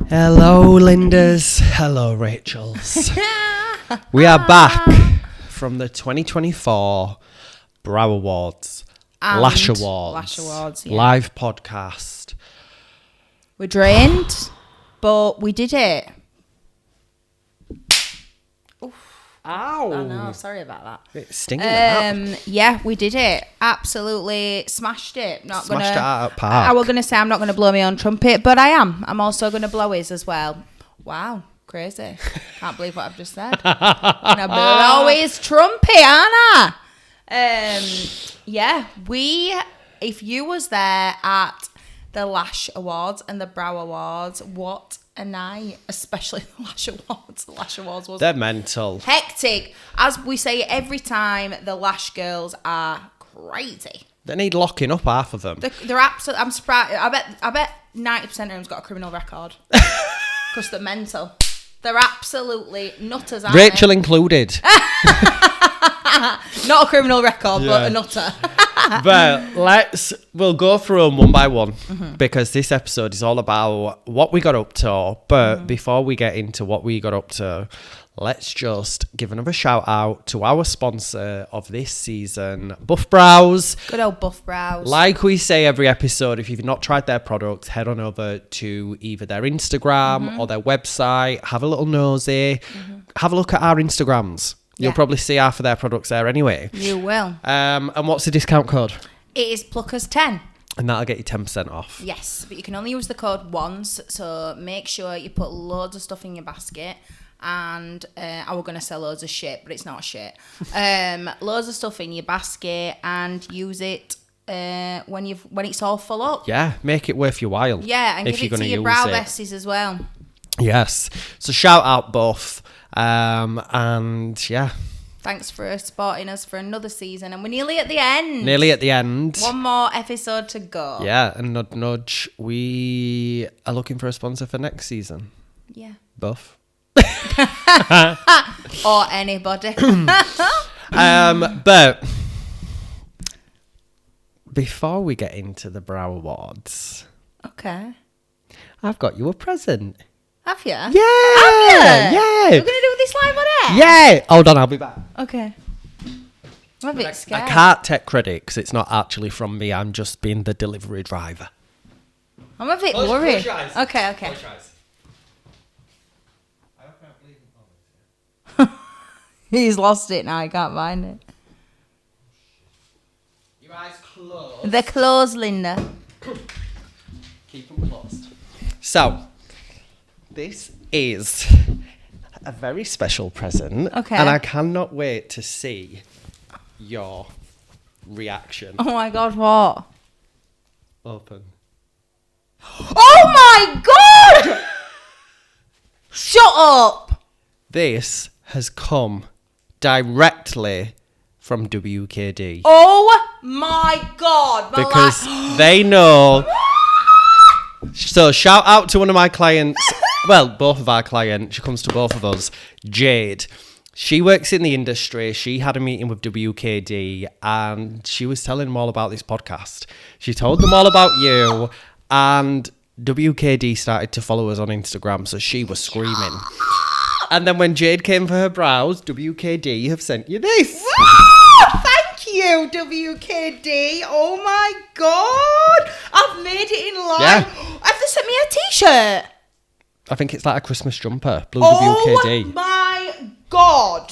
Hello, Lindas. Hello, Rachels. We are back from the 2024 Brow Awards, And Lash Awards, yeah. live podcast. We're drained, but we did it. Ow! Oh no, sorry about that. It's stinging it Yeah, we did it. Absolutely smashed it. Smashed it out of the park. I was gonna say I'm not gonna blow my own trumpet, but I am. I'm also gonna blow his as well. Wow, crazy! Can't believe what I've just said. I'm gonna blow his trumpet, aren't I? Yeah, if you was there at the Lash Awards and the Brow Awards, what a night, especially the Lash Awards. The Lash Awards was They're mental. hectic. As we say every time, the Lash girls are crazy. They need locking up, half of them. They're absolutely. I'm surprised. I bet 90% of them's got a criminal record because they're mental. They're absolutely nutters. Aren't Rachel included. Not a criminal record, but a nutter. But we'll go through them one by one because this episode is all about what we got up to. But before we get into what we got up to, let's just give another shout out to our sponsor of this season, Buff Brows. Good old Buff Brows. Like we say every episode, if you've not tried their products, head on over to either their Instagram or their website, have a little nosy, have a look at our Instagrams. You'll probably see half of their products there anyway. You will. And what's the discount code? It is Pluckers10. And that'll get you 10% off. Yes, but you can only use the code once, so make sure you put loads of stuff in your basket. And I was going to sell loads of shit, but it's not shit. Loads of stuff in your basket and use it when it's all full up. Yeah, make it worth your while. Yeah, and give it to your brow besties as well. Yes. So shout out Buff. And yeah. Thanks for supporting us for another season. And we're nearly at the end. Nearly at the end. One more episode to go. Yeah, and nudge, nudge. We are looking for a sponsor for next season. Yeah. Buff. Or anybody. But before we get into the Brow Awards, Okay. I've got you a present. Have you? Yeah. Have you? Yeah. We're going to do this live on air? Yeah. Hold on, I'll be back. Okay. I'm a bit scared. I can't take credit because it's not actually from me. I'm just being the delivery driver. I'm a bit worried. Close your eyes. Okay. Close your eyes. He's lost it now. He can't find it. Your eyes closed. They're closed, Linda. Keep them closed. So, this is a very special present. Okay. And I cannot wait to see your reaction. Oh my God, what? Open. Oh my God! Shut up! This has come directly from WKD. Oh my God. Because they know. So shout out to one of my clients. Well, both of our clients. She comes to both of us. Jade. She works in the industry. She had a meeting with WKD and she was telling them all about this podcast. She told them all about you and WKD started to follow us on Instagram. So she was screaming. And then when Jade came for her brows, WKD have sent you this. Thank you, WKD. Oh my God. I've made it in life. Yeah. Have they sent me a t-shirt? I think it's like a Christmas jumper. Blue Oh WKD. my God.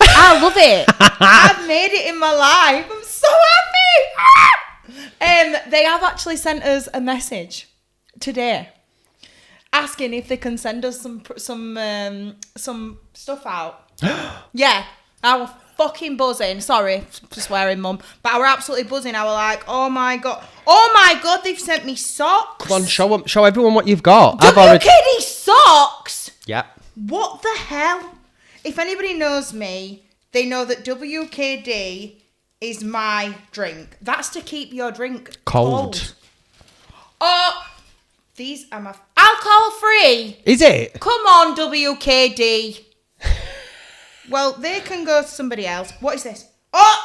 I love it. I've made it in my life. I'm so happy. They have actually sent us a message today asking if they can send us some stuff out. Yeah, I was fucking buzzing. Sorry for swearing, Mum, but I were absolutely buzzing. I was like, oh my God, they've sent me socks. Come on, show everyone what you've got. WKD socks. Yeah. What the hell? If anybody knows me, they know that WKD is my drink. That's to keep your drink cold. Oh, these are my alcohol free. Is it? Come on, WKD. Well, they can go to somebody else. What is this? Oh,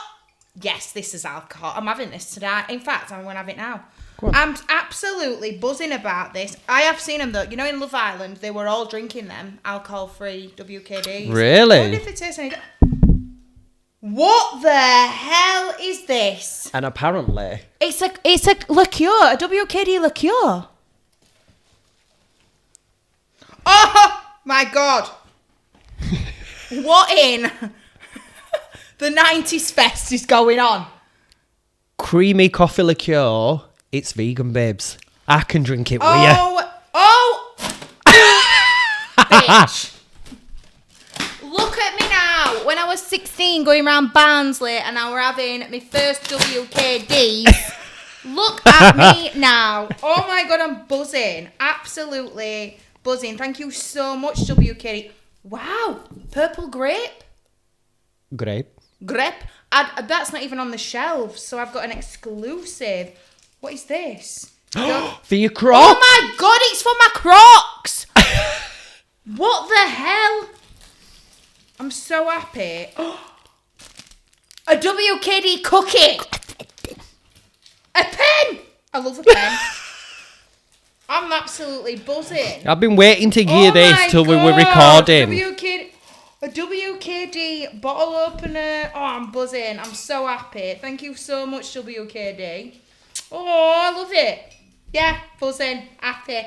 yes, this is alcohol. I'm having this today. In fact, I'm going to have it now. Go on. I'm absolutely buzzing about this. I have seen them though. You know, in Love Island, they were all drinking them alcohol-free WKDs. Really? I wonder if it tastes any. What the hell is this? And apparently, It's a liqueur, a WKD liqueur. Oh my god! What in the 90s fest is going on? creamy coffee liqueur. It's vegan, babes. I can drink it with Bitch. Look at me now. When I was 16 going around Barnsley and I were having my first WKD. Look at me now. Oh my god, I'm buzzing. Absolutely buzzing. Thank you so much, WKD. Wow. Purple grape. Grape. That's not even on the shelves, so I've got an exclusive. What is this? For your Crocs. Oh my god, it's for my Crocs! What the hell? I'm so happy. A WKD cookie! A pen! I love a pen. I'm absolutely buzzing. I've been waiting to gear Oh this my till we were God, recording. A WKD bottle opener. Oh, I'm buzzing. I'm so happy. Thank you so much, WKD. Oh, I love it. Yeah, buzzing. Happy.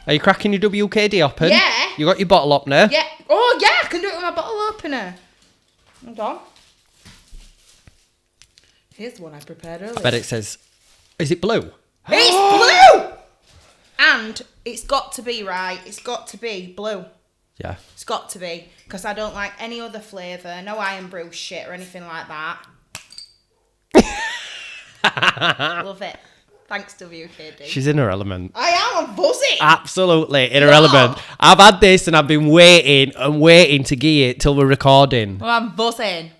Are you cracking your WKD open? Yeah. You got your bottle opener? Yeah. Oh, yeah, I can do it with my bottle opener. Hold on. Here's the one I prepared earlier. I bet it says, is it blue? It's blue! And it's got to be, right? It's got to be blue. Yeah. It's got to be. Because I don't like any other flavour. No iron brew shit or anything like that. Love it. Thanks, WKD. She's in her element. I am. I'm buzzing. Absolutely in her element. I've had this and I've been waiting to gear it till we're recording. Well, I'm buzzing.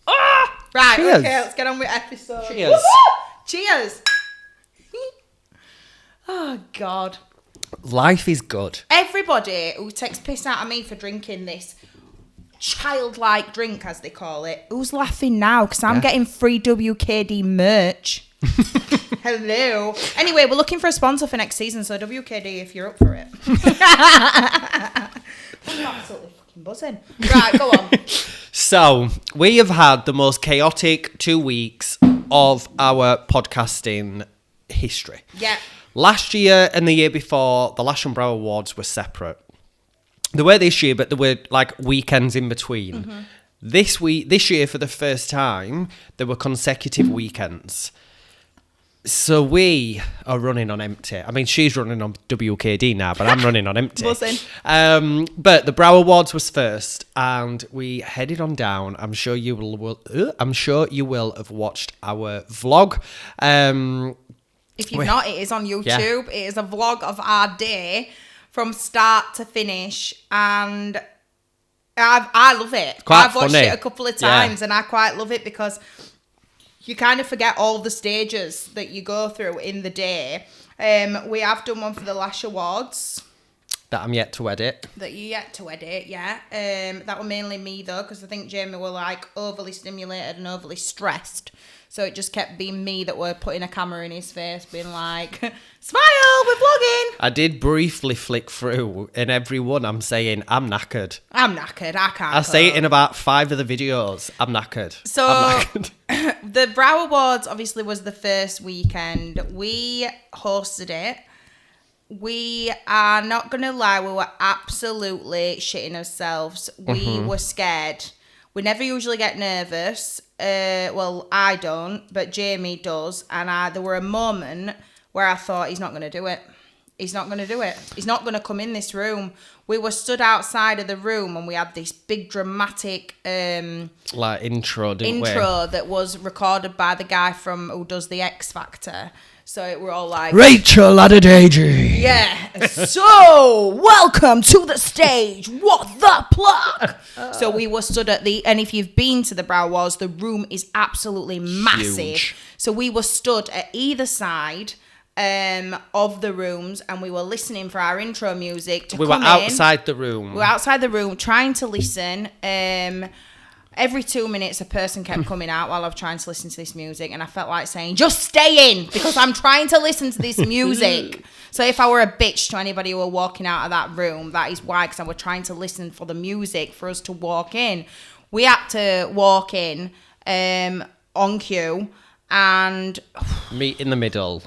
Ah! Right, Cheers. okay, let's get on with episode. Cheers. Woo-hoo! Cheers. Oh, God. Life is good. Everybody who takes piss out of me for drinking this childlike drink, as they call it, who's laughing now? Because I'm getting free WKD merch. Hello. Anyway, we're looking for a sponsor for next season, so WKD, if you're up for it. I'm absolutely fucking buzzing. Right, go on. So, we have had the most chaotic 2 weeks of our podcasting history. Yeah. Last year and the year before, the Lash and Brow Awards were separate. They were this year, but there were like weekends in between. Mm-hmm. This year, for the first time, there were consecutive weekends. So we are running on empty. I mean, she's running on WKD now, but I'm running on empty. Buzzing. But the Brow Awards was first, and we headed on down. I'm sure you will have watched our vlog. If you've not, it is on YouTube. Yeah. It is a vlog of our day from start to finish, and I love it. I've watched it a couple of times, and I quite love it because you kind of forget all the stages that you go through in the day. We have done one for the Lash Awards. That I'm yet to edit. That you're yet to edit, yeah. That were mainly me, though, because I think Jamie were, like, overly stimulated and overly stressed. So it just kept being me that were putting a camera in his face, being like, smile, we're vlogging. I did briefly flick through, and every one I'm saying, I'm knackered. I can't. I say it in about 5 of the videos. I'm knackered. So I'm knackered. The Brow Awards obviously was the first weekend. We hosted it. We are not going to lie, we were absolutely shitting ourselves. We were scared. We never usually get nervous. Well, I don't, but Jamie does. And there were a moment where I thought, he's not going to do it. He's not going to do it. He's not going to come in this room. We were stood outside of the room and we had this big dramatic like intro that was recorded by the guy who does the X Factor. So we're all like, Rachel Adedeji. yeah. So welcome to the stage. What the pluck? So we were stood and if you've been to the Brow Awards, the room is absolutely massive. Huge. So we were stood at either side of the rooms, and we were listening for our intro music to come in. We were outside the room. We were outside the room trying to listen. every 2 minutes a person kept coming out while I was trying to listen to this music, and I felt like saying, just stay in, because I'm trying to listen to this music. So if I were a bitch to anybody who were walking out of that room, that is why, because I was trying to listen for the music for us to walk in. We had to walk in on cue, and meet in the middle.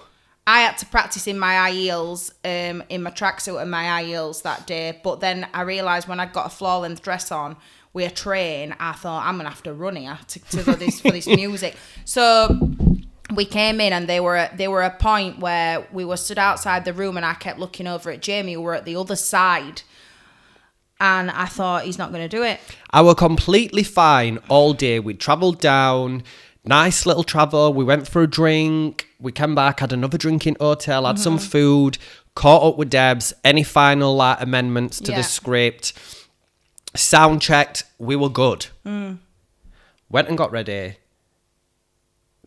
I had to practice in my high heels, in my tracksuit and my high heels that day. But then I realised when I got a floor-length dress on with a train, I thought, I'm going to have to run here for this music. So we came in, and they were at a point where we were stood outside the room, and I kept looking over at Jamie, who were at the other side. And I thought, he's not going to do it. I were completely fine all day. We travelled down, nice little travel. We went for a drink. We came back, had another drink in hotel, had some food, caught up with Debs. Any final amendments to the script? Sound checked. We were good. Went and got ready.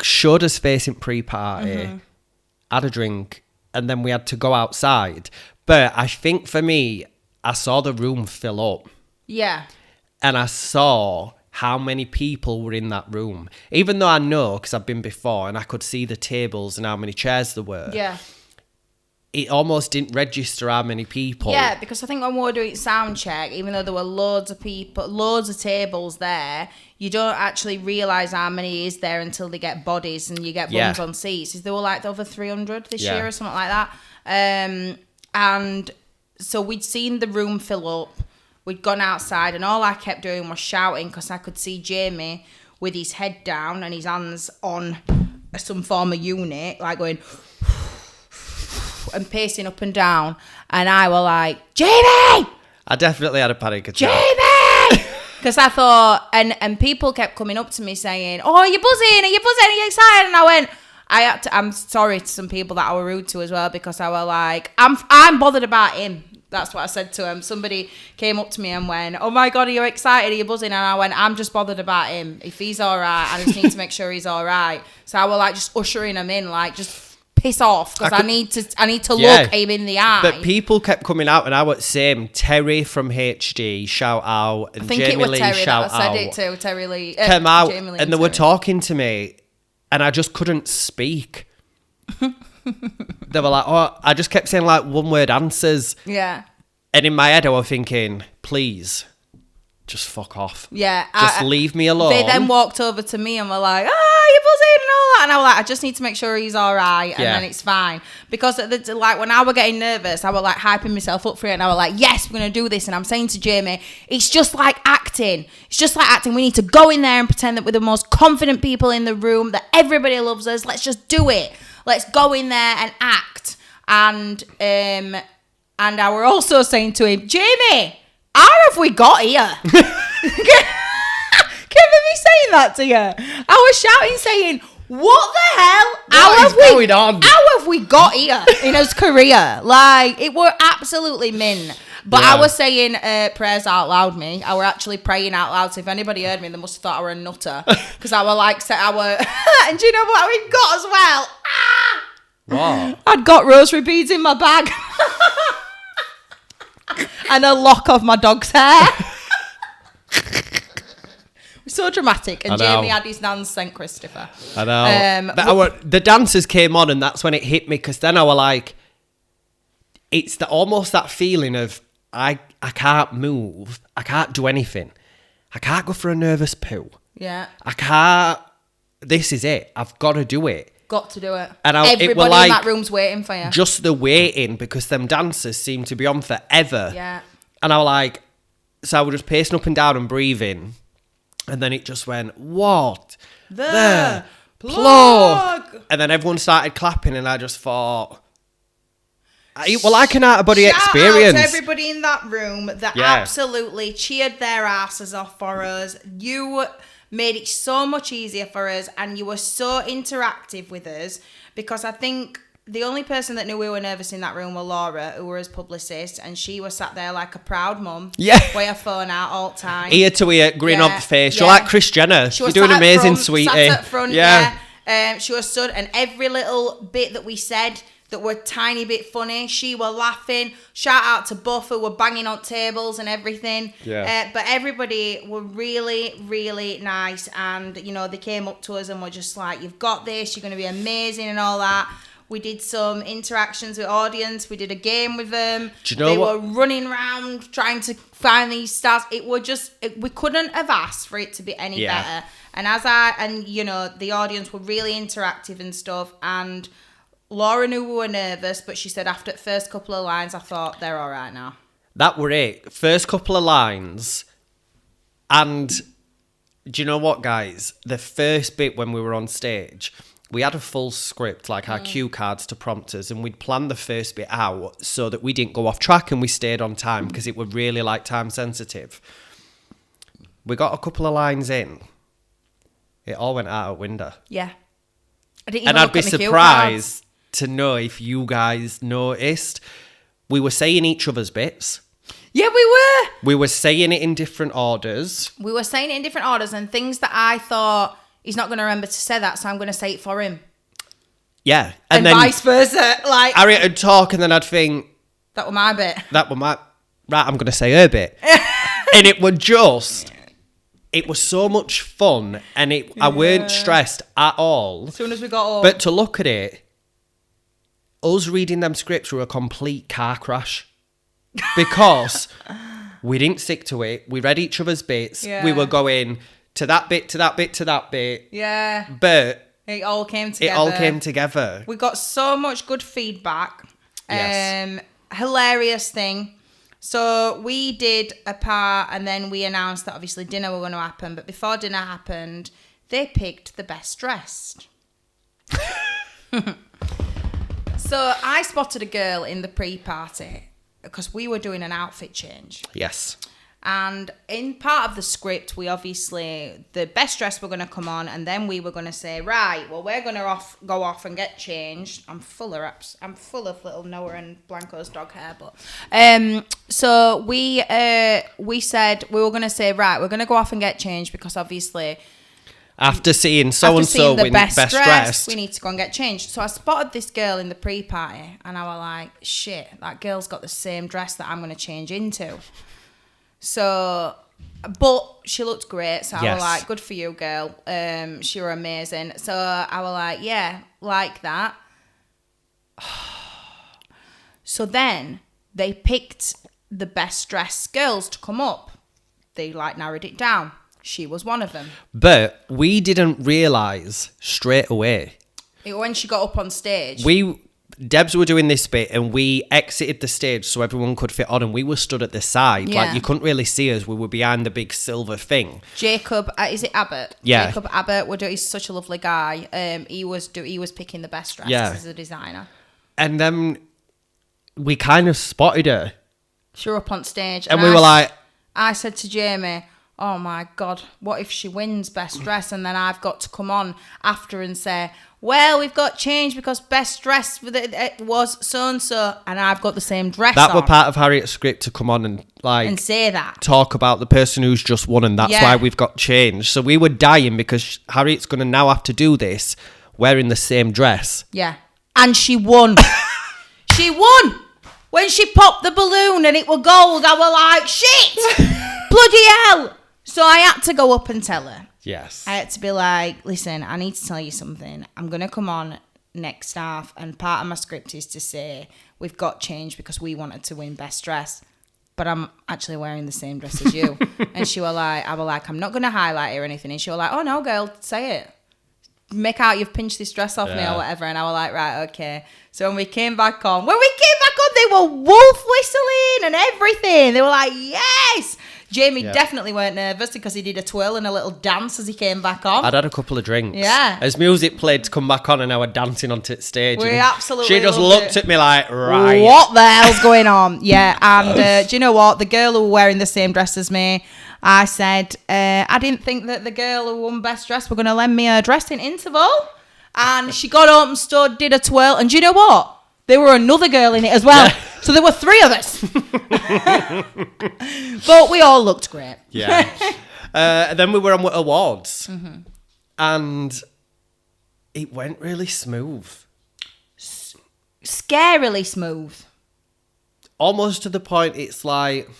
Showed us facing pre-party. Had a drink. And then we had to go outside. But I think for me, I saw the room fill up. Yeah. And I saw how many people were in that room. Even though I know, because I've been before, and I could see the tables and how many chairs there were. Yeah. It almost didn't register how many people. Yeah, because I think when we were doing sound check, even though there were loads of people, loads of tables there, you don't actually realise how many is there until they get bodies and you get bums on seats. There were like over 300 this year or something like that. And so we'd seen the room fill up. We'd gone outside, and all I kept doing was shouting, because I could see Jamie with his head down and his hands on some form of unit, like going and pacing up and down. And I were like, Jamie! I definitely had a panic attack. Jamie! Because I thought, and people kept coming up to me saying, oh, are you buzzing? Are you buzzing? Are you excited? And I went, I'm sorry to some people that I were rude to as well, because I were like, I'm bothered about him. That's what I said to him. Somebody came up to me and went, oh my God, are you excited? Are you buzzing? And I went, I'm just bothered about him. If he's all right, I just need to make sure he's all right. So I was like just ushering him in, like just piss off, because I need to look him in the eye. But people kept coming out, and I was same. Terry from HD, shout out. And I think Jamie it was Lee, Terry shout that I said out. it to. Terry Lee. Came out, Jamie Lee and they were talking to me, and I just couldn't speak. They were like, oh, I just kept saying like one word answers. Yeah. And in my head, I was thinking, please, just fuck off. Yeah. Just leave me alone. They then walked over to me and were like, you're buzzing and all that. And I was like, I just need to make sure he's all right. And then it's fine. Because like when I was getting nervous, I was like hyping myself up for it. And I was like, yes, we're going to do this. And I'm saying to Jamie, it's just like acting. It's just like acting. We need to go in there and pretend that we're the most confident people in the room, that everybody loves us. Let's just do it. Let's go in there and act. And I were also saying to him, Jamie, how have we got here? Can you be saying that to you? I was shouting, saying, what the hell? What is going on? How have we got here in his career? Like, it were absolutely min. But I was saying prayers out loud, me. I were actually praying out loud. So if anybody heard me, they must have thought I were a nutter. Because I were like, and do you know what we got as well? What? I'd got rosary beads in my bag. And a lock of my dog's hair. So dramatic. And Jamie had his nan's St. Christopher. I know. The dancers came on, and that's when it hit me, because then I was like, it's almost that feeling of I can't move. I can't do anything. I can't go for a nervous poo. Yeah. I can't. This is it. I've got to do it. Got to do it. And everybody like, in that room's waiting for you. Just the waiting, because them dancers seem to be on forever. Yeah. And I was like, so I was just pacing up and down and breathing. And then it just went, what? The plug. And then everyone started clapping, and I just thought, like an out-of-body experience. Shout out to everybody in that room that absolutely cheered their asses off for us. You made it so much easier for us, and you were so interactive with us, because I think the only person that knew we were nervous in that room was Laura, who was publicist, and she was sat there like a proud mum, with her phone out all the time, ear to ear, grin on the face. You're like Kris Jenner. You're doing amazing, sweetie. Sat at front, she was stood, and every little bit that we said, that were tiny bit funny. She were laughing. Shout out to Buff, who were banging on tables and everything. Yeah. But everybody were really, really nice. And, you know, they came up to us and were just like, you've got this. You're going to be amazing and all that. We did some interactions with audience. We did a game with them. Do you know they what? were running around trying to find these stars. It were just, we couldn't have asked for it to be any better. And you know, the audience were really interactive and stuff. And Laura knew we were nervous, but she said after the first couple of lines, I thought they're all right now. That were it. First couple of lines. And do you know what, guys? The first bit when we were on stage, we had a full script, like our cue cards to prompt us, and we'd planned the first bit out so that we didn't go off track and we stayed on time because it were really like time sensitive. We got a couple of lines in. It all went out a window. Yeah. I didn't even And I'd look be at my cue surprised to know if you guys noticed. We were saying each other's bits. Yeah, we were. We were saying it in different orders. We were saying it in different orders and things that I thought he's not going to remember to say that, so I'm going to say it for him. Yeah. And then vice versa. Like, Harriet would talk and then I'd think, that was my bit. that was my... Right, I'm going to say her bit. And it was just... It was so much fun and I weren't stressed at all. As soon as we got home. But to look at it, us reading them scripts were a complete car crash. Because we didn't stick to it. We read each other's bits. Yeah. We were going to that bit, to that bit, to that bit. Yeah. But It all came together. We got so much good feedback. Yes. Hilarious thing. So we did a part and then we announced that obviously dinner were going to happen. But before dinner happened, they picked the best dressed. So I spotted a girl in the pre-party because we were doing an outfit change. Yes. And in part of the script, we obviously, the best dress were going to come on, and then we were going to say, right, well, we're going to go off and get changed. I'm full of little Noah and Blanco's dog hair, but so we said we were going to say, right, we're going to go off and get changed because obviously After seeing so and so win best dressed, we need to go and get changed. So I spotted this girl in the pre-party, and I was like, shit, that girl's got the same dress that I'm going to change into. So, but she looked great. So I was like, good for you, girl. She were amazing. So I was like, yeah, like that. So then they picked the best dressed girls to come up. They like narrowed it down. She was one of them. But we didn't realise straight away. When she got up on stage. Debs were doing this bit and we exited the stage so everyone could fit on, and we were stood at the side. Yeah. Like, you couldn't really see us. We were behind the big silver thing. Jacob, is it Abbott? Yeah. Jacob Abbott, he's such a lovely guy. He was picking the best dresses as a designer. And then we kind of spotted her. She was up on stage. And we were like... I said to Jamie, oh my God, what if she wins best dress and then I've got to come on after and say, well, we've got changed because best dress it was so-and-so and I've got the same dress That on. were part of Harriet's script to come on and and say that. talk about the person who's just won, and that's why we've got changed. So we were dying because Harriet's going to now have to do this wearing the same dress. Yeah. And she won. She won! When she popped the balloon and it were gold, I was like, shit! Bloody hell! So I had to go up and tell her. Yes. I had to be like, listen, I need to tell you something. I'm going to come on next half, and part of my script is to say, we've got changed because we wanted to win best dress, but I'm actually wearing the same dress as you. And she was like, I'm not going to highlight it or anything. And she was like, oh no, girl, say it. Make out you've pinched this dress off me or whatever. And I was like, right, okay. So when we came back on, they were wolf whistling and everything. They were like, yes. Jamie definitely weren't nervous because he did a twirl and a little dance as he came back on. I'd had a couple of drinks. Yeah. As music played to come back on and I was dancing onto the stage. We absolutely She just loved looked it. at me like, right. What the hell's going on? Yeah, and do you know what? The girl who was wearing the same dress as me, I said, I didn't think that the girl who won best dress were going to lend me her dress in interval. And she got up and stood, did a twirl. And do you know what? There were another girl in it as well. Yeah. So there were three of us. But we all looked great. Yeah. Then we were on awards. Mm-hmm. And it went really smooth. scarily smooth. Almost to the point it's like,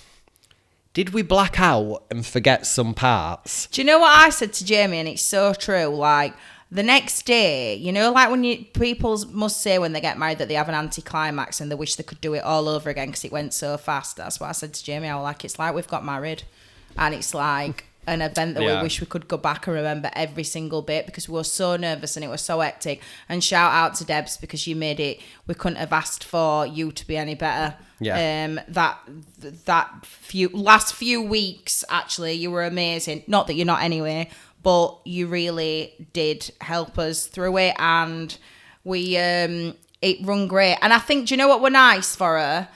did we black out and forget some parts? Do you know what I said to Jamie? And it's so true. Like, the next day, you know, like when people must say when they get married that they have an anticlimax and they wish they could do it all over again because it went so fast. That's what I said to Jamie. I was like, it's like we've got married. And it's like an event that we wish we could go back and remember every single bit because we were so nervous and it was so hectic. And shout out to Debs because you made it. We couldn't have asked for you to be any better. Yeah. Last few weeks, actually, you were amazing. Not that you're not anyway, but you really did help us through it, and we it run great. And I think, do you know what were nice for her?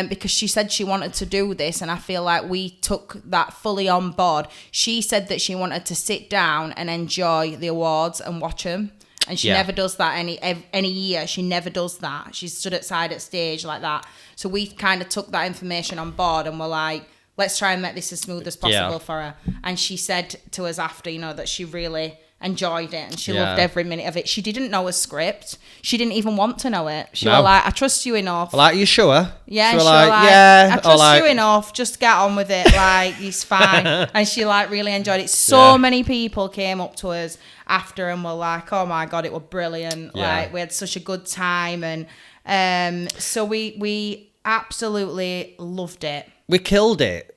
Because she said she wanted to do this, and I feel like we took that fully on board. She said that she wanted to sit down and enjoy the awards and watch them. And she never does that any year. She never does that. She stood outside at stage like that. So we kind of took that information on board and were like, let's try and make this as smooth as possible for her. And she said to us after, you know, that she really enjoyed it and she loved every minute of it. She didn't know a script. She didn't even want to know it. She was like, I trust you enough. Like, you sure? Yeah, she was like, I trust like, you enough. Just get on with it. Like, he's fine. And she like really enjoyed it. So many people came up to us after and were like, oh my God, it was brilliant. Like, we had such a good time. And so we absolutely loved it. We killed it.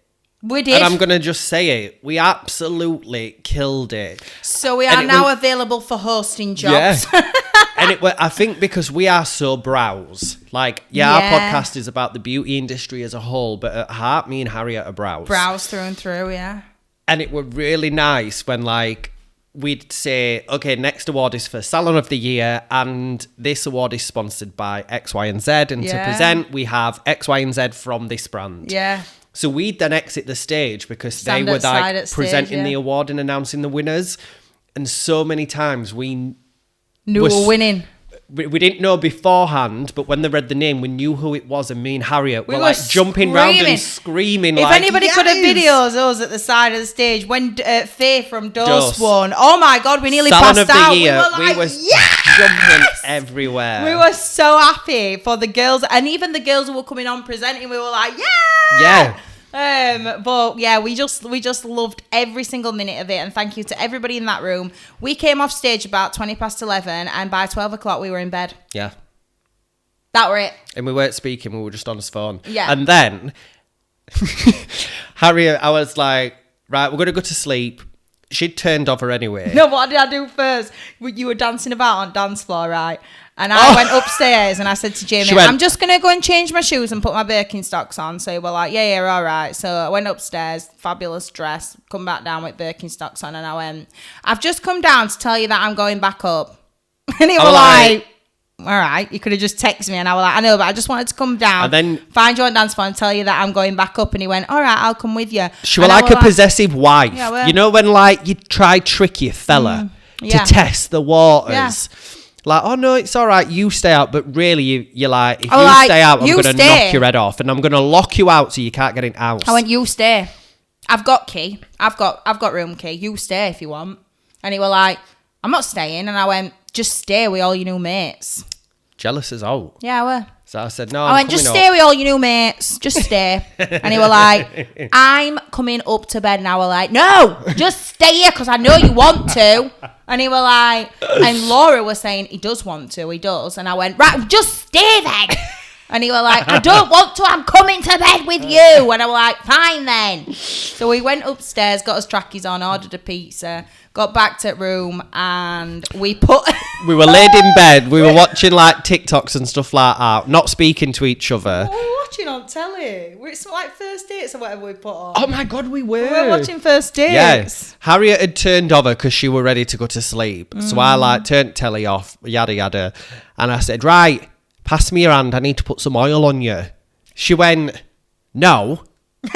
We did. And I'm going to just say it. We absolutely killed it. So we are now available for hosting jobs. Yeah. And I think because we are so brows. Like, our podcast is about the beauty industry as a whole, but at heart, me and Harriet are brows. Brows through and through, yeah. And it were really nice when, like, we'd say, okay, next award is for Salon of the Year, and this award is sponsored by X, Y, and Z. And to present, we have X, Y, and Z from this brand. Yeah. So we'd then exit the stage because they were like presenting the award and announcing the winners. And so many times we knew we were winning. We didn't know beforehand, but when they read the name, we knew who it was. And me and Harriet were like jumping round and screaming. If anybody could have videos us at the side of the stage when Faye from Dose won, oh my God, we nearly Salon passed of out. The year, we were like, jumping everywhere. We were so happy for the girls, and even the girls who were coming on presenting, we were like, yeah. But yeah, we just loved every single minute of it, and thank you to everybody in that room. We came off stage about 11:20, and by 12 o'clock we were in bed. Yeah. That were it. And we weren't speaking, we were just on his phone. Yeah. And then Harriet, I was like, right, we're gonna go to sleep. She'd turned over anyway. No, what did I do first? You were dancing about on dance floor, right? And I went upstairs and I said to Jamie, I'm just going to go and change my shoes and put my Birkenstocks on. So we're like, yeah, all right. So I went upstairs, fabulous dress, come back down with Birkenstocks on, and I went, I've just come down to tell you that I'm going back up. And he was like, all right, you could have just texted me. And I was like, I know, but I just wanted to come down, and then find you on dance floor and tell you that I'm going back up. And he went, all right, I'll come with you. She was like a possessive wife. Yeah, you know when like you try trick your fella to test the waters. Yeah. Like, oh no, it's all right, you stay out. But really, you're like, if you stay out, I'm going to knock your head off, and I'm going to lock you out so you can't get in house. I went, you stay. I've got key. I've got room key. You stay if you want. And he was like, I'm not staying. And I went, just stay with all your new mates. Jealous as all. Yeah, I were. So I said, no, I went, just stay with all your new mates. Just stay. And he was like, I'm coming up to bed. And I was like, no, just stay here because I know you want to. And he was like, and Laura was saying, he does want to, he does. And I went, right, just stay then. And he was like, I don't want to, I'm coming to bed with you. And I was like, fine then. So we went upstairs, got us trackies on, ordered a pizza, got back to the room, and we were laid in bed, we were watching like TikToks and stuff like that, not speaking to each other. What were we watching on telly? It's like First Dates or whatever we put on. Oh my God, we were. We were watching First Dates. Yes. Harriet had turned over because she were ready to go to sleep. So I like turned telly off, yada yada. And I said, right, pass me your hand, I need to put some oil on you. She went, no. Did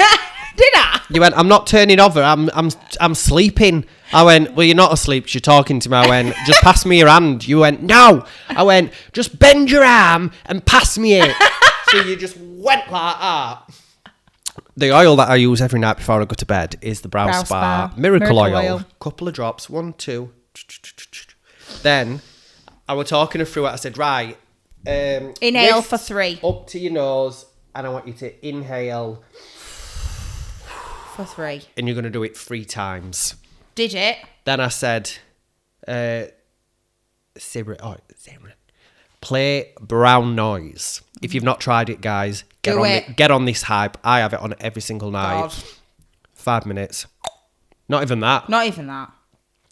I? You went, I'm not turning over, I'm sleeping. I went, well, you're not asleep, you're talking to me. I went, just pass me your hand. You went, no. I went, just bend your arm and pass me it. So you just went like that. The oil that I use every night before I go to bed is the Brow Spa Miracle Oil. Couple of drops, 1, 2. Then I was talking her through it. I said, right, Inhale for 3. Up to your nose, and I want you to inhale For 3. and you're going to do it 3 times. Did it? Then I said, Simran, play brown noise. If you've not tried it, guys, get on this hype. I have it on every single night. God. 5 minutes. Not even that. Not even that.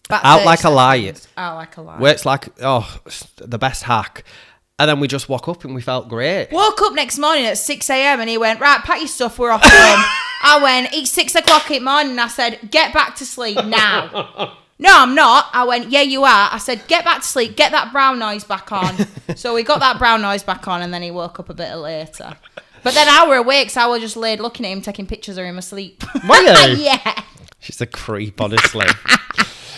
About Out 30 like a lie. seconds. Out like a lie. Works like, the best hack. And then we just woke up and we felt great. Woke up next morning at 6 a.m. and he went, right, pack your stuff, we're off home. I went, it's 6 o'clock in the morning. I said, get back to sleep now. No, I'm not. I went, yeah, you are. I said, get back to sleep. Get that brown noise back on. So we got that brown noise back on and then he woke up a bit later. But then I were awake, so I was just laid looking at him, taking pictures of him asleep. Were you? Yeah. She's a creep, honestly.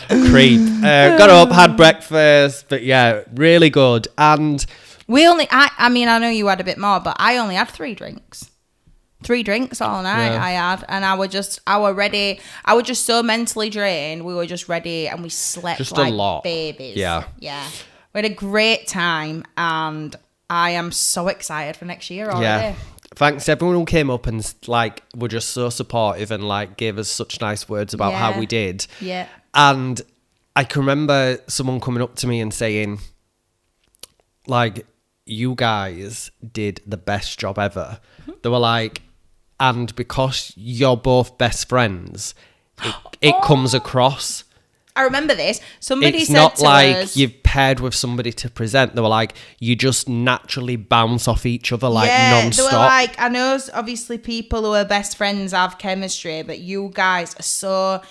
Creep. Got up, had breakfast, but yeah, really good. And I mean, I know you had a bit more, but I only had 3 drinks. 3 drinks all night I had, and I was ready. I was just so mentally drained. We were just ready, and we slept just like a lot. Babies. Yeah. We had a great time, and I am so excited for next year already. Yeah. Thanks to everyone who came up and like were just so supportive and like gave us such nice words about how we did. Yeah. And I can remember someone coming up to me and saying, like, you guys did the best job ever. They were like, and because you're both best friends, it comes across. I remember this. Somebody it's said not to like us, you've paired with somebody to present. They were like, you just naturally bounce off each other like non-stop. They were like, I know obviously people who are best friends have chemistry, but you guys are so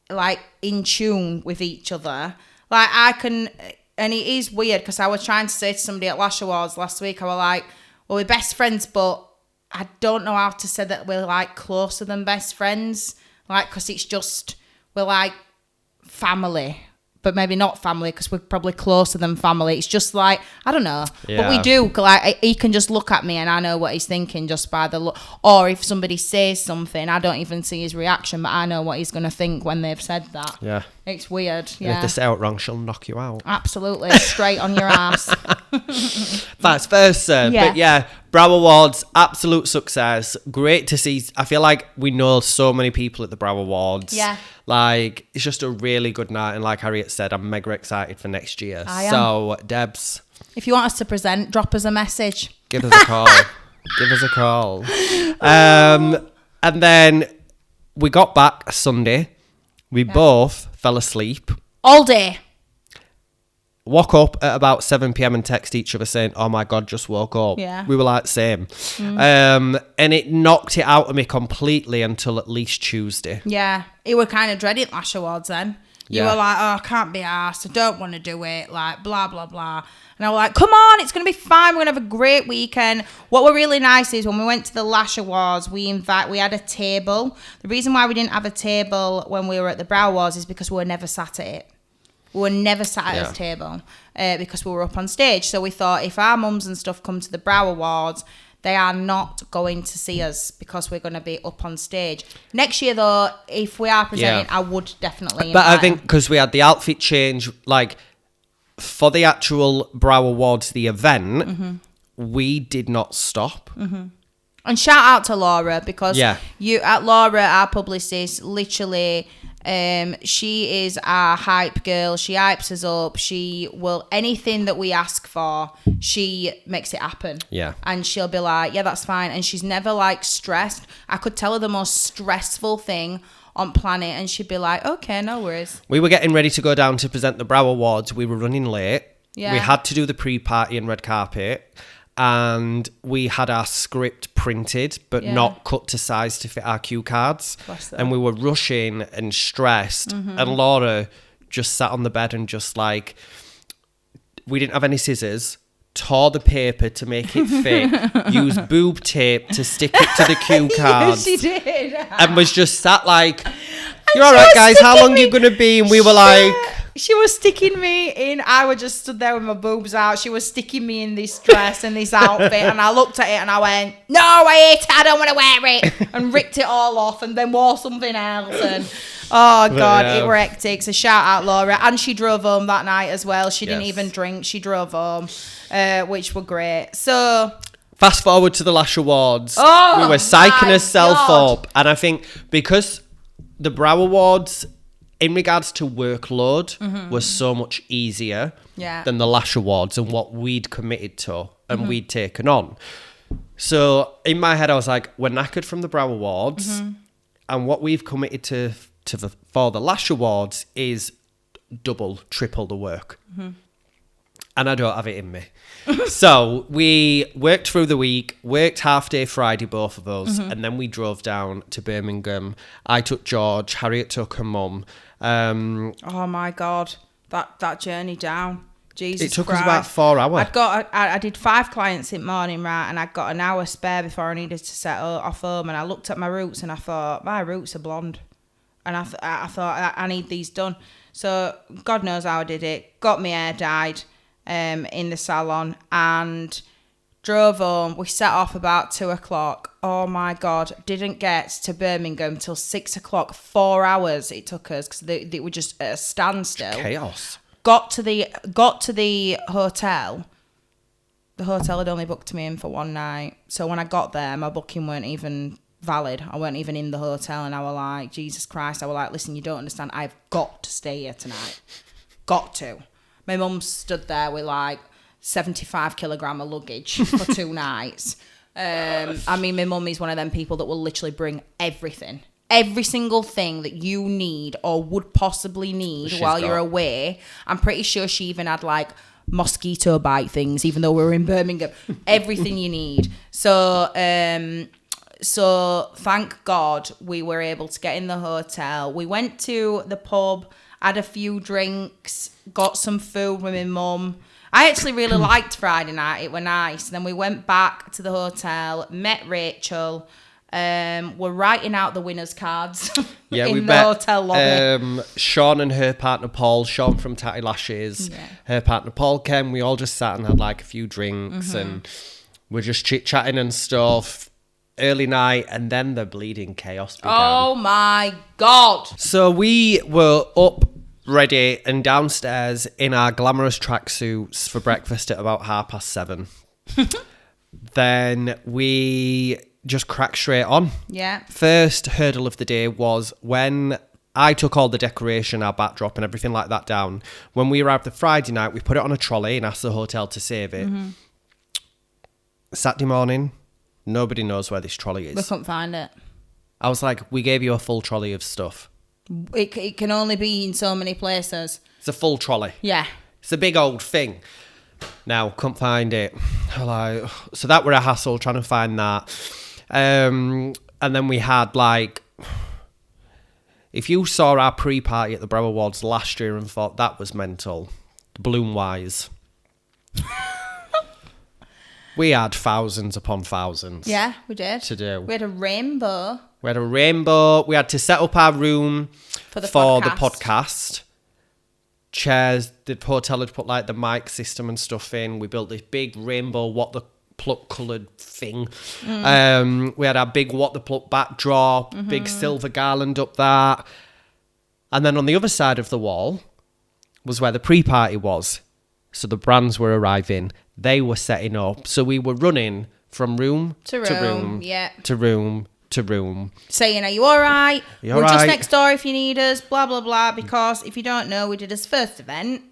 like in tune with each other. Like I can, and it is weird because I was trying to say to somebody at Lash Awards last week, I was like, well, we're best friends, but I don't know how to say that we're like closer than best friends. Like, because it's just, we're like family, but maybe not family because we're probably closer than family. It's just like, I don't know. Yeah. But we do, like, he can just look at me and I know what he's thinking just by the look. Or if somebody says something, I don't even see his reaction, but I know what he's going to think when they've said that. Yeah. It's weird. And Yeah. if they say it wrong, she'll knock you out. Absolutely. Straight on your ass. Vice versa. Yeah. But yeah, Brow Awards, absolute success. Great to see. I feel like we know so many people at the Brow Awards. Yeah. Like, it's just a really good night. And like Harriet said, I'm mega excited for next year. I am. So, Debs, If you want us to present, drop us a message. give us a call. Give us a call. And then we got back Sunday. We both fell asleep. All day. Woke up at about 7 p.m. and text each other saying, oh my God, just woke up. Yeah. We were like, same. And it knocked it out of me completely until at least Tuesday. Yeah. You were kind of dreading Lash Awards then. You Yeah. were like, oh, I can't be arsed. I don't want to do it. Like, blah, blah, blah. And I was like, come on, it's going to be fine. We're going to have a great weekend. What were really nice is when we went to the Lash Awards, we had a table. The reason why we didn't have a table when we were at the Brow Awards is because we were never sat at it. We were never sat at this table because we were up on stage. So we thought if our mums and stuff come to the Brow Awards, they are not going to see us because we're going to be up on stage. Next year, though, if we are presenting, I would definitely But I invite think them. because we had the outfit change, like for the actual Brow Awards, the event, we did not stop. And shout out to Laura because Yeah. Laura, our publicist, literally, she is our hype girl. She hypes us up. She will, anything that we ask for, she makes it happen. Yeah. And she'll be like, yeah, that's fine. And she's never like stressed. I could tell her the most stressful thing on planet and she'd be like, okay, no worries. We were getting ready to go down to present the Brow Awards. We were running late. Yeah. We had to do the pre-party and red carpet. And we had our script printed, but not cut to size to fit our cue cards. And we were rushing and stressed. And Laura just sat on the bed and just like, we didn't have any scissors, tore the paper to make it fit, used boob tape to stick it to the cue cards. Yes, she did. And was just sat like, you're all right, guys, how long are you going to be? And we were like, She was sticking me in. I was just stood there with my boobs out. She was sticking me in this dress and this outfit, and I looked at it and I went, "No, I hate it. I don't want to wear it," and ripped it all off, and then wore something else. And oh god, it were hectic. So shout out Laura, and she drove home that night as well. She didn't even drink. She drove home, which were great. So. Fast forward to the Lash Awards. Oh, we were psyching my herself God. up. And I think because the Brow Awards, in regards to workload, was so much easier than the Lash Awards and what we'd committed to and we'd taken on. So in my head, I was like, we're knackered from the Brow Awards. And what we've committed to for the Lash Awards is double, triple the work. And I don't have it in me. So we worked through the week, worked half day Friday, both of us, and then we drove down to Birmingham. I took George, Harriet took her mum. Oh my god, that journey down. Jesus It took Christ. us about 4 hours. I did 5 clients in the morning, right, and I got an hour spare before I needed to set off home, and I looked at my roots and I thought, my roots are blonde. And I thought, I need these done. So God knows how I did it. Got my hair dyed. In the salon and drove home. We set off about 2:00. Oh my god, didn't get to Birmingham till 6:00. 4 hours it took us because they were just at a standstill. Chaos. Got to the hotel. The hotel had only booked me in for one night, so when I got there, my booking weren't even valid. I weren't even in the hotel, and I was like, Jesus Christ! I was like, listen, you don't understand. I've got to stay here tonight. Got to. My mum stood there with like 75 kilogram of luggage for 2 nights. I mean, my mum is one of them people that will literally bring everything. Every single thing that you need or would possibly need while you're away. I'm pretty sure she even had like mosquito bite things, even though we were in Birmingham. Everything you need. So thank God we were able to get in the hotel. We went to the pub, had a few drinks, got some food with my mum. I actually really liked Friday night. It was nice. Then we went back to the hotel, met Rachel. We're writing out the winners' cards in the hotel lobby. Sean and her partner Paul, Sean from Tatty Lashes, her partner Paul came. We all just sat and had like a few drinks and we're just chit-chatting and stuff. Early night, and then the bleeding chaos began. Oh my God. So we were up, ready, and downstairs in our glamorous tracksuits for breakfast at about 7:30. Then we just cracked straight on. Yeah. First hurdle of the day was when I took all the decoration, our backdrop and everything like that down. When we arrived the Friday night, we put it on a trolley and asked the hotel to save it. Saturday morning, nobody knows where this trolley is. We couldn't find it. I was like, we gave you a full trolley of stuff. It can only be in so many places. It's a full trolley. Yeah. It's a big old thing. Now, couldn't find it. Like, so that were a hassle trying to find that. And then we had like, if you saw our pre-party at the Brow Awards last year and thought that was mental, bloom-wise, we had thousands upon thousands. Yeah, we did. To do. We had a rainbow. We had to set up our room for the podcast. Chairs. The hotel had put like the mic system and stuff in. We built this big rainbow what the pluck coloured thing. We had our big what the pluck backdrop, big silver garland up that. And then on the other side of the wall was where the pre-party was. So the brands were arriving. They were setting up. So we were running from room to room, to room to room. Saying, are you all right? We're just next door if you need us, blah, blah, blah. Because if you don't know, we did his first event,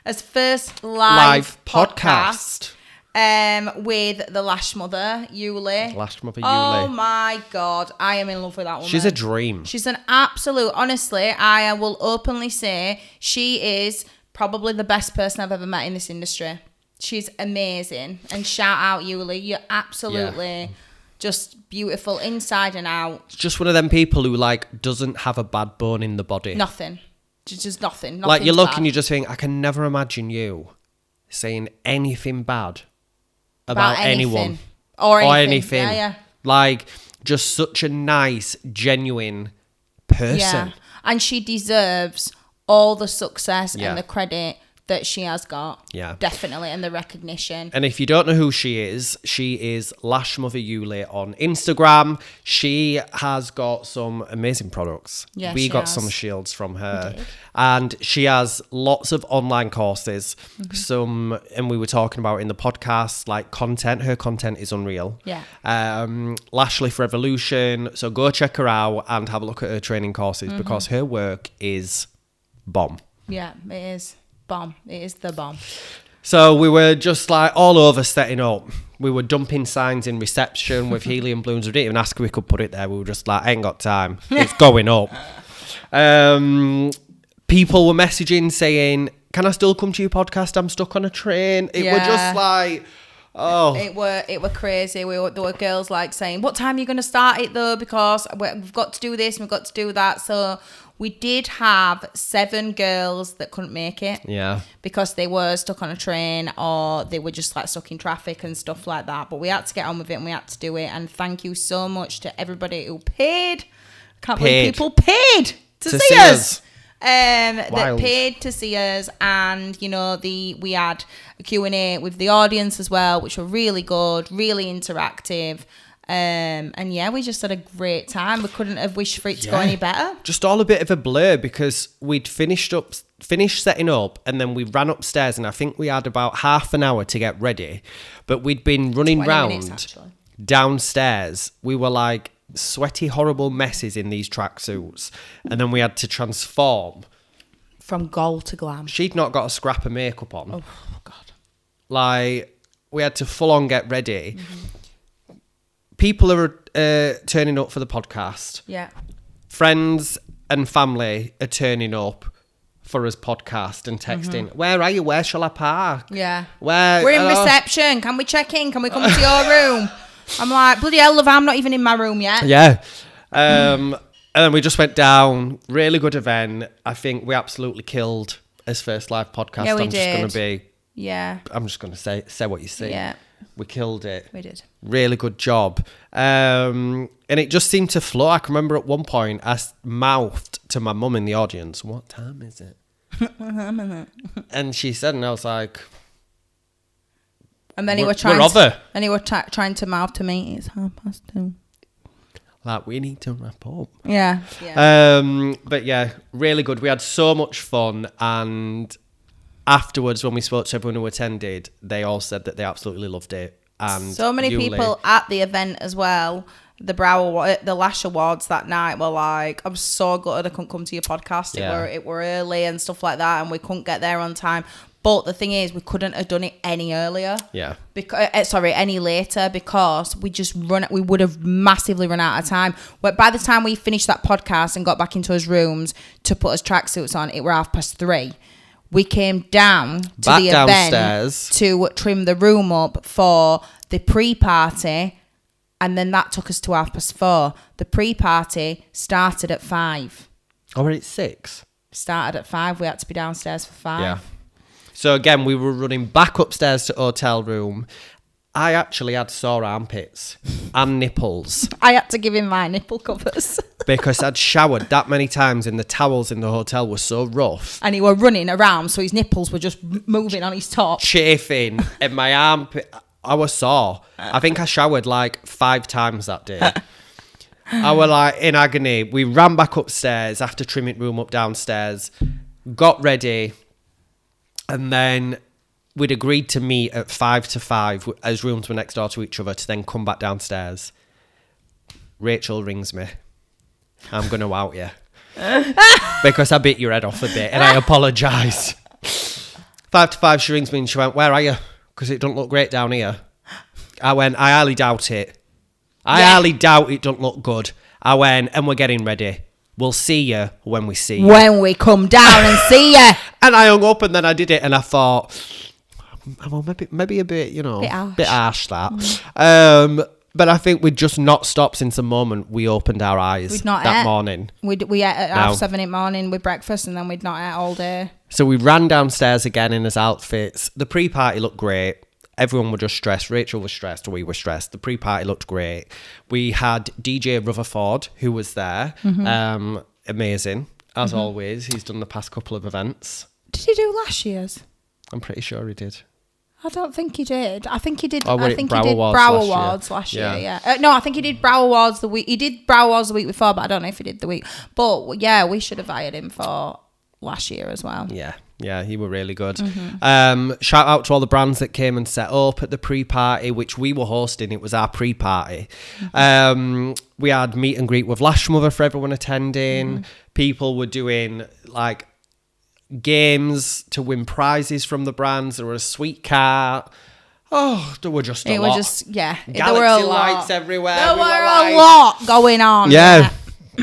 as first live podcast. With the Lash Mother, Yuli. Lash Mother, Oh Yuli. my God. I am in love with that woman. She's a dream. She's an absolute, honestly, I will openly say she is probably the best person I've ever met in this industry. She's amazing. And shout out, Yuli. You're absolutely just beautiful inside and out. Just one of them people who like doesn't have a bad bone in the body. Nothing. Just nothing. Like you look and you just think, I can never imagine you saying anything bad about anyone or anything. Yeah. Like just such a nice, genuine person. Yeah. And she deserves all the success Yeah. and the credit that she has got. Yeah. Definitely. And the recognition. And if you don't know who she is Lash Mother Yuli on Instagram. She has got some amazing products. Yeah, we she got has. some shields from her. We did. And she has lots of online courses. And we were talking about in the podcast, like content. Her content is unreal. Yeah. Lash Lift Revolution. So go check her out and have a look at her training courses because her work is bomb. Yeah, it is. Bomb. It is the bomb. So we were just like all over setting up. We were dumping signs in reception with helium balloons. We didn't even ask if we could put it there. We were just like, I ain't got time. It's going up. People were messaging saying, can I still come to your podcast? I'm stuck on a train. It were just like, oh. It were crazy. There were girls like saying, what time are you going to start it though? Because we've got to do this and we've got to do that. So we did have 7 girls that couldn't make it. Yeah. Because they were stuck on a train or they were just like stuck in traffic and stuff like that. But we had to get on with it and we had to do it. And thank you so much to everybody who paid. Can't believe people paid to see us. That paid to see us, and you know we had a Q&A with the audience as well, which were really good, really interactive. And yeah, we just had a great time. We couldn't have wished for it to go any better. Just all a bit of a blur because we'd finished setting up and then we ran upstairs and I think we had about half an hour to get ready. But we'd been running 20 round minutes, downstairs. We were like sweaty, horrible messes in these tracksuits. And then we had to transform. From gold to glam. She'd not got a scrap of makeup on. Oh, God. Like, we had to full on get ready. People are turning up for the podcast. Yeah. Friends and family are turning up for us podcast and texting. Where are you? Where shall I park? Yeah. We're in reception. Can we check in? Can we come to your room? I'm like, bloody hell, love, I'm not even in my room yet. Yeah. And then we just went down. Really good event. I think we absolutely killed as first live podcast. Yeah, we I'm just going did. to be. Yeah. I'm just going to say what you see. Yeah. We killed it. We did. Really good job. And it just seemed to flow. I can remember at one point I mouthed to my mum in the audience, what time is it? And she said, and I was like, and then he We're were trying over. And he were trying to mouth to me, it's 2:30. like, we need to wrap up. Yeah. But yeah, really good. We had so much fun. And afterwards, when we spoke to everyone who attended, they all said that they absolutely loved it. And so many people at the event as well. The Lash Awards that night were like, I'm so gutted I couldn't come to your podcast. Yeah. It were early and stuff like that, and we couldn't get there on time. But the thing is, we couldn't have done it any earlier. Yeah. Any later, because we would have massively run out of time. But by the time we finished that podcast and got back into his rooms to put his tracksuits on, it were 3:30. We came down to Back the downstairs. event to trim the room up for the pre-party, and then that took us to 4:30. The pre-party started at 5. Oh, it's 6? Started at 5. We had to be downstairs for 5. Yeah. So again, we were running back upstairs to hotel room. I actually had sore armpits and nipples. I had to give him my nipple covers. Because I'd showered that many times and the towels in the hotel were so rough. And he were running around, so his nipples were just moving on his top. Chafing. And my armpit, I was sore. I think I showered like 5 times that day. I were like in agony. We ran back upstairs after trimming room up downstairs, got ready, and then we'd agreed to meet at 5 to 5 as rooms were next door to each other to then come back downstairs. Rachel rings me. I'm going to out you. Because I bit your head off a bit and I apologise. 5 to 5, she rings me and she went, where are you? Because it don't look great down here. I went, I highly doubt it. I highly doubt it don't look good. I went, and we're getting ready. We'll see you when we see you. When we come down and see you. And I hung up and then I did it and I thought, well, maybe a bit, bit harsh that. But I think we'd just not stopped since the moment we opened our eyes that morning. We ate at 7:30 in the morning with breakfast and then we'd not ate all day. So we ran downstairs again in his outfits. The pre-party looked great. Everyone was just stressed. Rachel was stressed. We were stressed. The pre-party looked great. We had DJ Rutherford, who was there. Amazing. as always. He's done the past couple of events. Did he do last year's? I'm pretty sure he did. I don't think he did. I think he did. Oh, I think he Brow did Awards Brow last year? Awards last year. Yeah. No, I think he did Brow Awards the week. He did Brow Awards the week before, but I don't know if he did the week. But yeah, we should have hired him for last year as well. Yeah, he were really good. Shout out to all the brands that came and set up at the pre-party, which we were hosting. It was our pre-party. We had meet and greet with Lash Mother for everyone attending. People were doing like games to win prizes from the brands. There was a sweet cart. Oh, there were just a lot. Galaxy there were a lights everywhere. There were a lot going on. Yeah.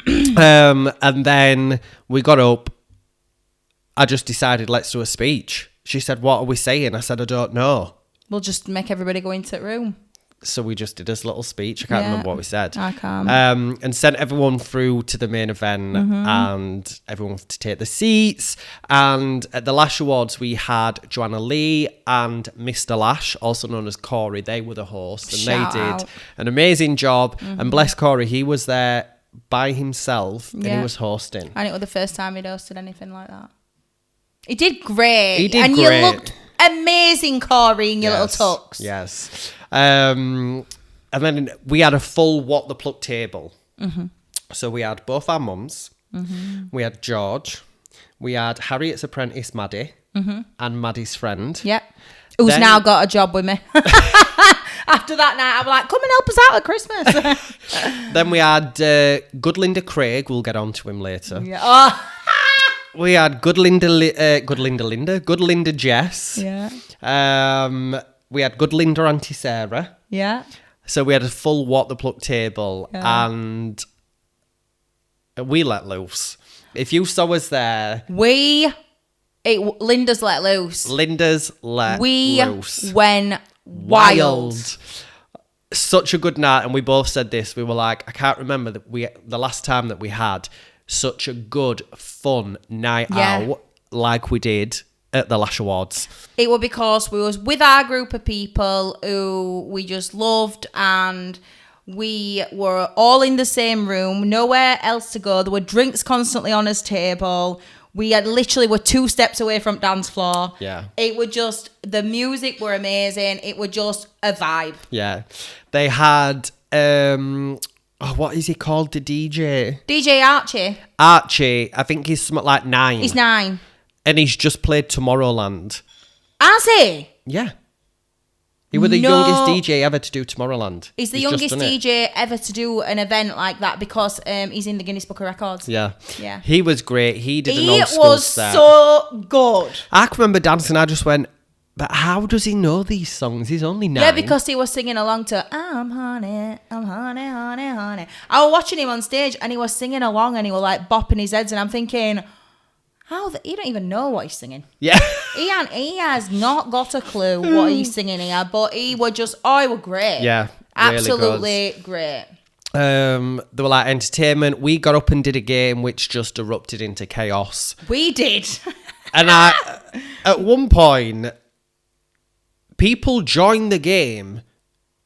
And then we got up. I just decided, let's do a speech. She said, what are we saying? I said, I don't know. We'll just make everybody go into the room. So we just did this little speech. I can't remember what we said. I can't. And sent everyone through to the main event and everyone to take the seats. And at the Lash Awards, we had Joanna Lee and Mr. Lash, also known as Corey. They were the hosts and Shout they did out. an amazing job. And bless Corey, he was there by himself and he was hosting. And it was the first time he'd hosted anything like that. He did great. He did and great. You looked amazing, Corey, in your little tux. Yes. And then we had a full What the Pluck table. So we had both our mums. We had George. We had Harriet's apprentice, Maddie. And Maddie's friend. Yep. Who's now got a job with me. After that night, I'm like, come and help us out at Christmas. Then we had Good Linda Craig. We'll get on to him later. Yeah. Oh. We had Good Linda Jess. Yeah. We had Good Linda Auntie Sarah. Yeah. So we had a full What the Pluck table and we let loose. If you saw us there... Linda's let loose. We went wild. Such a good night, and we both said this. We were like, I can't remember the last time that we had such a good, fun night out like we did at the Lash Awards. It was because we was with our group of people who we just loved, and we were all in the same room, nowhere else to go. There were drinks constantly on his table. We were 2 steps away from dance floor. Yeah. It was just, the music were amazing. It was just a vibe. Yeah. They had, what is he called, the DJ? DJ Archie. Archie, I think he's something like 9. He's 9. And he's just played Tomorrowland. Has he? Yeah. He was the youngest DJ ever to do Tomorrowland. He's the youngest DJ ever to do an event like that because he's in the Guinness Book of Records. Yeah. Yeah. He was great. He did an old school set. It was so good. I can remember dancing. I just went, but how does he know these songs? He's only 9. Yeah, because he was singing along to I'm honey, honey, honey. I was watching him on stage and he was singing along and he was like bopping his heads and I'm thinking, he don't even know what he's singing. Yeah. He has not got a clue what he's singing here, but he was just, he was great. Yeah. Absolutely great. They were like entertainment. We got up and did a game which just erupted into chaos. We did. And at one point, people joined the game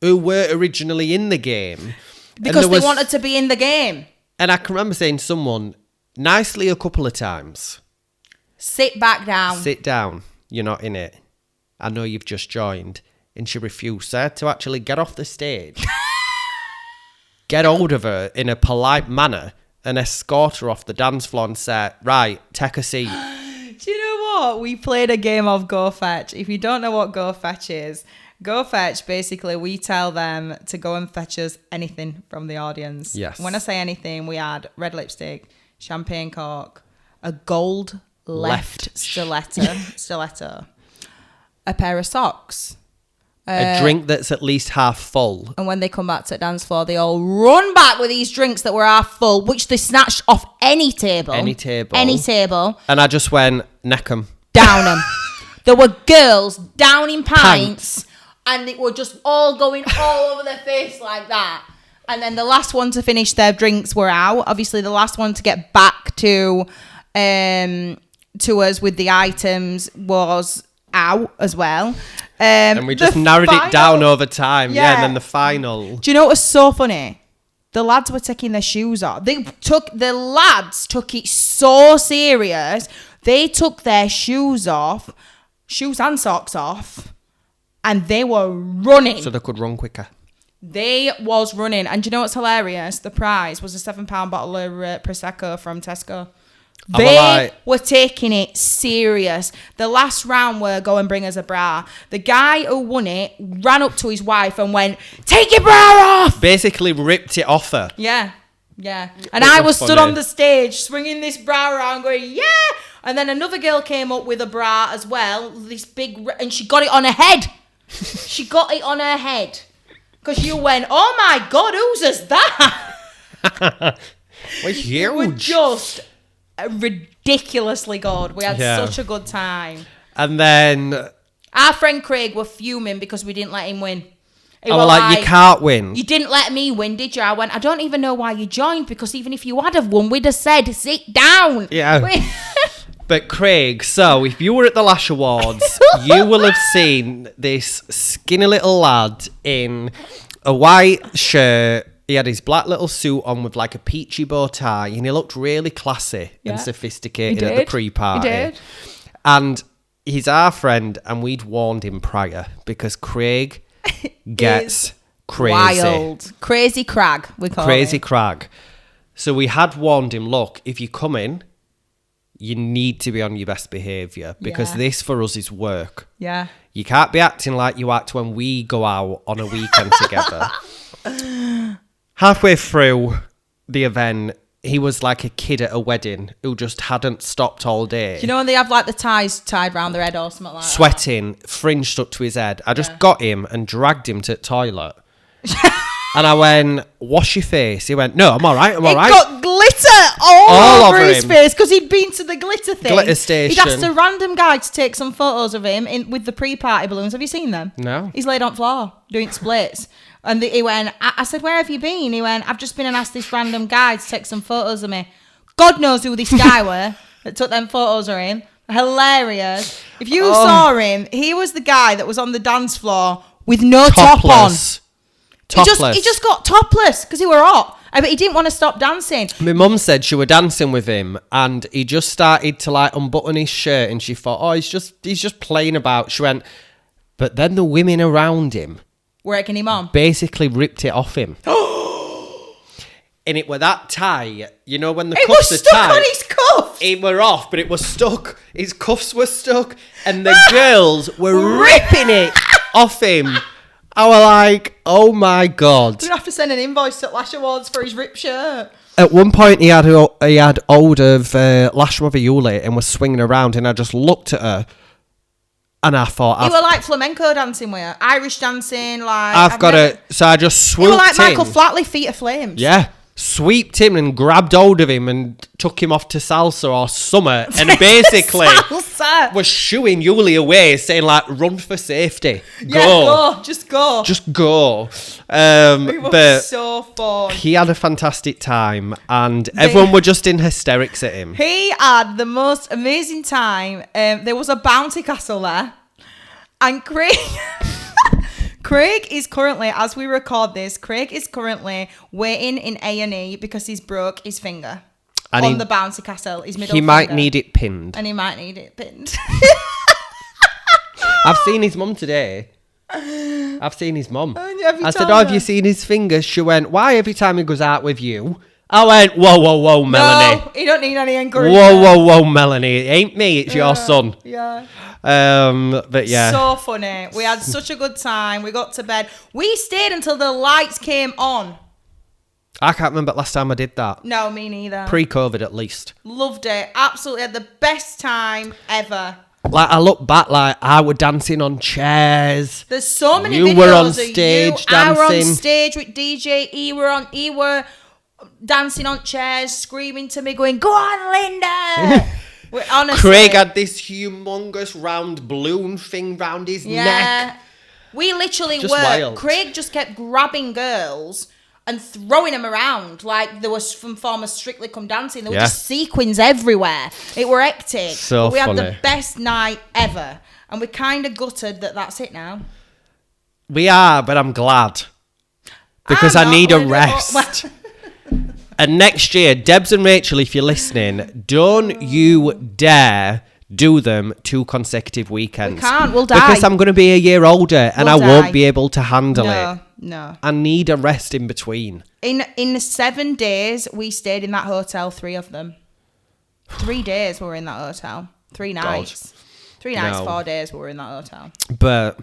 who were originally in the game. Because they wanted to be in the game. And I can remember saying to someone nicely a couple of times, sit back down. Sit down. You're not in it. I know you've just joined. And she refused. So I had to actually get off the stage, get hold of her in a polite manner and escort her off the dance floor and say, right, take a seat. Do you know what? We played a game of Go Fetch. If you don't know what Go Fetch is, Go Fetch, basically, we tell them to go and fetch us anything from the audience. Yes. When I say anything, we had red lipstick, champagne cork, a gold left stiletto, a pair of socks. A drink that's at least half full. And when they come back to the dance floor, they all run back with these drinks that were half full, which they snatched off any table. Any table. And I just went, neck 'em. Down them. There were girls downing pints. And it were just all going all over their face like that. And then the last one to finish their drinks were out. Obviously, the last one to get back to us with the items was out as well. And we just narrowed it down over time. Yeah, and then the final. Do you know what was so funny? the lads were taking their shoes off. The lads took it so serious. They took their shoes and socks off, and they were running. So they could run quicker. They was running. And do you know what's hilarious? The prize was a £7 bottle of Prosecco from Tesco. They were taking it serious. The last round were go and bring us a bra. The guy who won it ran up to his wife and went, take your bra off! Basically ripped it off her. Yeah. And I was stood on the stage swinging this bra around going, yeah! And then another girl came up with a bra as well. This big... And she got it on her head. She got it on her head. Because you went, oh my God, whose is that? We're huge. We were just... ridiculously good. We had such a good time. And then our friend Craig were fuming because we didn't let him win. I was like, you can't win. You didn't let me win, did you? I went, I don't even know why you joined, because even if you had have won, we'd have said, sit down. Yeah. But Craig, so if you were at the Lash Awards, you will have seen this skinny little lad in a white shirt. He had his black little suit on with like a peachy bow tie, and he looked really classy and sophisticated at the pre-party. He did. And he's our friend, and we'd warned him prior because Craig gets crazy. Wild. Crazy Crag, we call Crazy it. Crag. So we had warned him, look, if you come in, you need to be on your best behaviour, because this for us is work. Yeah. You can't be acting like you act when we go out on a weekend together. Halfway through the event, he was like a kid at a wedding who just hadn't stopped all day. Do you know when they have like the ties tied around their head or something like Sweating, fringe stuck to his head. I just got him and dragged him to the toilet. And I went, wash your face. He went, no, I'm all right, I'm all right. He got glitter all over his him. Face because he'd been to the glitter thing. Glitter station. He'd asked a random guy to take some photos of him with the pre-party balloons. Have you seen them? No. He's laid on the floor doing splits. And he went, I said, where have you been? He went, I've just been and asked this random guy to take some photos of me. God knows who this guy were that took them photos of him. Hilarious. If you saw him, he was the guy that was on the dance floor with no top on. Topless. He just got topless because he were hot. But he didn't want to stop dancing. My mum said she were dancing with him, and he just started to like unbutton his shirt, and she thought, oh, he's just playing about. She went, but then the women around him were egging him on. Basically ripped it off him. And it were that tie, you know, when the it cuffs was are stuck tight. On his cuffs. It were off, but it was stuck. His cuffs were stuck, and the girls were ripping it off him. I was like, oh my God. We'd have to send an invoice to Lash Awards for his ripped shirt. At one point, he had hold of Lash Mother Yuli and was swinging around, and I just looked at her, and I thought... You were like flamenco dancing with her. Irish dancing, like... I've got it. So I just swooped in. You were like Michael Flatley, Feet of Flames. Yeah. Sweeped him and grabbed hold of him and took him off to salsa or summer, and basically was shooing Yuli away, saying like, run for safety. Go. Just go. It was so fun. He had a fantastic time, and everyone were just in hysterics at him. He had the most amazing time. There was a bounty castle there, and Craig is currently, as we record this, waiting in A&E because he's broke his finger on the bouncy castle. His middle finger. He might need it pinned. I've seen his mum today. I said, have you seen his fingers? She went, why every time he goes out with you? I went, whoa, Melanie. No, he don't need any encouragement. Whoa, Melanie. It ain't me, it's your son. Yeah. But yeah. So funny. We had such a good time. We got to bed. We stayed until the lights came on. I can't remember last time I did that. No, me neither. Pre-COVID at least. Loved it. Absolutely had the best time ever. Like, I look back, like, I were dancing on chairs. There's so many videos. You were on stage dancing. I were on stage with DJ. He were dancing on chairs, screaming to me, going, go on, Linda. Honestly, Craig had this humongous round balloon thing round his neck. We literally just were. Wild. Craig just kept grabbing girls and throwing them around like there was from former Strictly Come Dancing. There were just sequins everywhere. It were hectic. So we funny. had the best night ever. And we're kind of gutted that that's it now. We are, but I'm glad. Because I need a rest. And next year, Debs and Rachel, if you're listening, don't you dare do them 2 consecutive weekends. We can't, we'll die. Because I'm going to be a year older and I won't be able to handle it. No. I need a rest in between. In 7 days, we stayed in that hotel, 3 of them. 3 days we were in that hotel. 3 nights. God. 3 nights, 4 days we were in that hotel. But,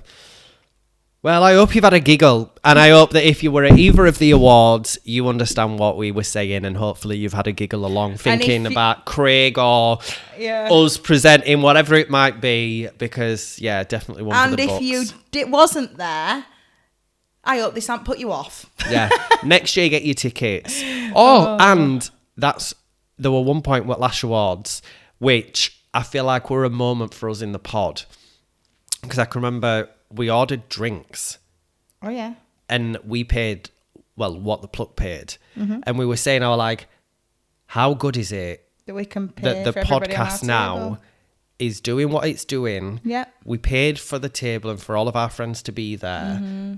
well, I hope you've had a giggle. And I hope that if you were at either of the awards, you understand what we were saying. And hopefully you've had a giggle along thinking about Craig or us presenting, whatever it might be. Because, yeah, definitely one for the books. And if you wasn't there, I hope this hasn't put you off. Yeah. Next year, get your tickets. And there were one point with Lash Awards, which I feel like were a moment for us in the pod. Because I can remember we ordered drinks. Oh, yeah. And we paid, well, what the pluck paid. Mm-hmm. And we were saying, how good is it that we can pay that the for everybody on our podcast now is doing what it's doing? Yeah. We paid for the table and for all of our friends to be there. Mm-hmm.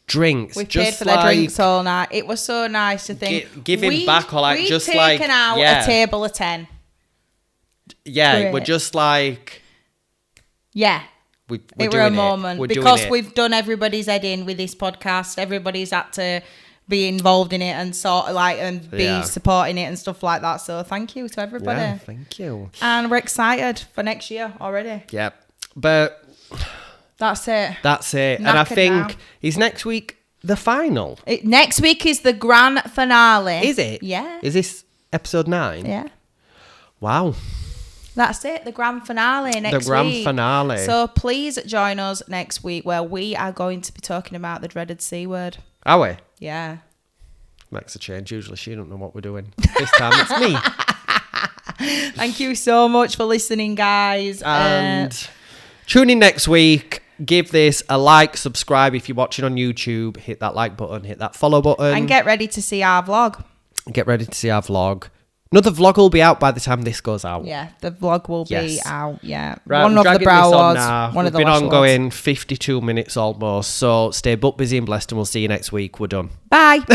Drinks. We paid for their drinks all night. It was so nice to think. Giving back or like just like. We've taken out a table of 10. Yeah, Great. we're just like. Yeah. We're it were a moment because we've done everybody's head in with this podcast. Everybody's had to be involved in it and sort of like and be supporting it and stuff like that. So thank you to everybody. Yeah, thank you. And we're excited for next year already. Yep. But that's it. Knackered and I think is next week the final. Next week is the grand finale. Is it? Yeah. Is this episode 9? Yeah. Wow. That's it, the grand finale next week. The grand finale. So please join us next week where we are going to be talking about the dreaded C word. Are we? Yeah. Makes a change. Usually she don't know what we're doing. This time it's me. Thank you so much for listening, guys. And tune in next week. Give this a like, subscribe if you're watching on YouTube. Hit that like button, hit that follow button. And get ready to see our vlog. Another vlog will be out by the time this goes out. Yeah, the vlog will be out. Yeah, right, one of the Brow Awards, one of the Lash Awards. We've been ongoing 52 minutes almost. So stay booked, busy and blessed, and we'll see you next week. We're done. Bye.